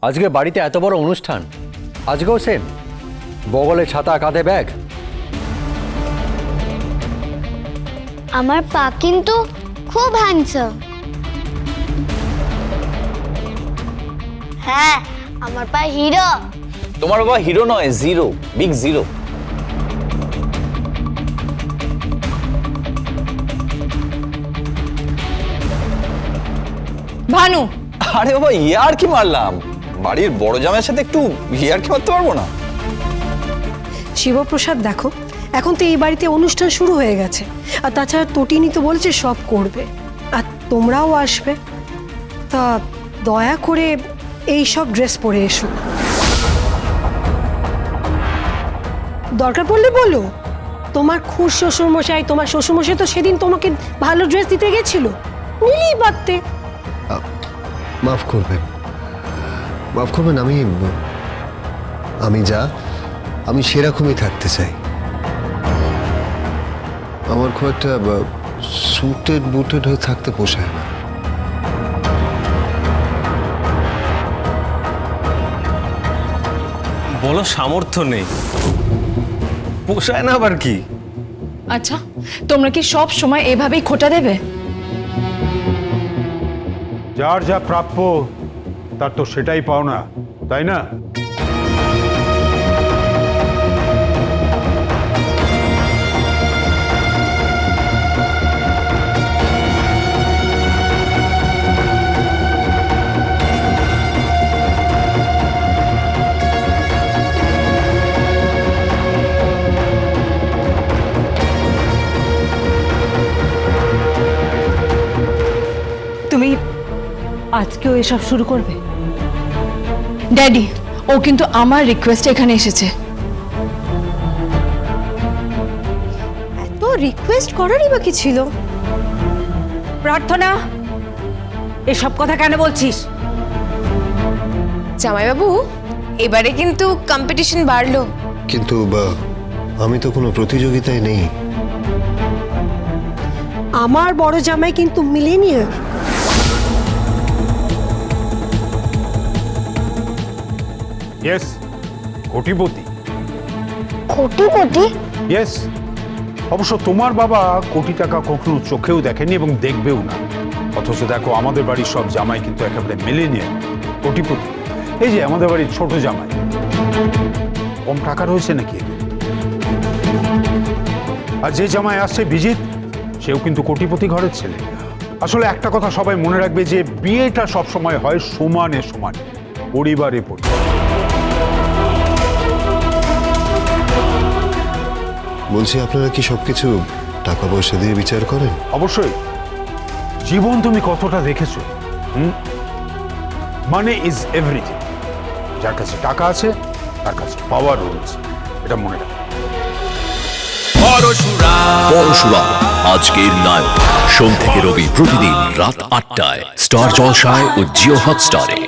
আজকে বাড়িতে এত বড় অনুষ্ঠান, আজকেও সেম, বগলে ছাতা, কাঁধে ব্যাগ। আমার পা কিন্তু খুব হ্যান্ডসাম। হ্যাঁ, আমার পা হিরো। তোমার বাবা হিরো নয়, জিরো, বিগ জিরো। ভানু, আরে বাবা, ইয়ার কি মারলাম, বাড়ির বড় জামাইয়ের সাথে একটু ইয়ার কি মারতে পারবো না? শিবপ্রসাদ, দেখো এখন তো এই বাড়িতে অনুষ্ঠান শুরু হয়ে গেছে, আর তাছাড়া তটিনী তো বলছে সব করবে, আর তোমরাও আসবে, তা দয়া করে এই সব ড্রেস পরে এসো। দরকার পড়লে বলো, তোমার খুব শ্বশুরমশাই, তোমার শ্বশুরমশাই তো সেদিন তোমাকে ভালো ড্রেস দিতে গেছিল, নিলেই পারতে। মাফ করবেন, মাফ করবেন। আমি সেরকমই থাকতে চাই। আমার খুব একটা সুটেড বুটেড হয়ে থাকতে পোষায় না। বলো সামর্থ্য নেই, পোষায় না আবার কি? আচ্ছা তোমরা কি সব সময় এভাবেই খোটা দেবে? যার যা প্রাপ্য তার তো সেটাই পাওনা, তাই না? তুমি আজকেও এসব শুরু করবে? ড্যাডি, ও কিন্তু আমার রিকোয়েস্টে এখানে এসেছে। এত রিকোয়েস্ট করারই বা কি ছিল? প্রার্থনা, এসব কথা কেন বলছিস? জামাইবাবু, এবারে কিন্তু কম্পিটিশন বাড়লো। কিন্তু আমি তো কোনো প্রতিযোগিতায় নেই। আমার বড় জামাই কিন্তু মিলেনিয়ার। ইয়েস, কোটিপতি। কোটিপতি? ইয়েস, অবশ্য তোমার বাবা কোটি টাকা কখনো চোখেও দেখেনি এবং দেখবেও না। অথচ দেখো, আমাদের বাড়ির সব জামাই কিন্তু একেবারে মিলেনিয়ার, কোটিপতি। এই যে আমাদের বাড়ির ছোট জামাই, কম টাকা রয়েছে নাকি? আর যে জামাই আসছে বিজিত, সেও কিন্তু কোটিপতি ঘরের ছেলে। আসলে একটা কথা সবাই মনে রাখবে, যে বিয়েটা সবসময় হয় সমানে সমানে, পরিবারে পরিবার। বলছি, আপনারা কি সবকিছু টাকা পয়সা দিয়ে বিচার করেন? অবশ্যই। জীবন তুমি কতটা দেখেছো? Money is everything. যার কাছে টাকা আছে তার কাছে পাওয়ারও রয়েছে, এটা মনে রাখবে। পরশুরাম আজকের নায়ক, সোম থেকে রবি প্রতিদিন রাত ৮টায় স্টার জলসায় ও জিও হটস্টারে।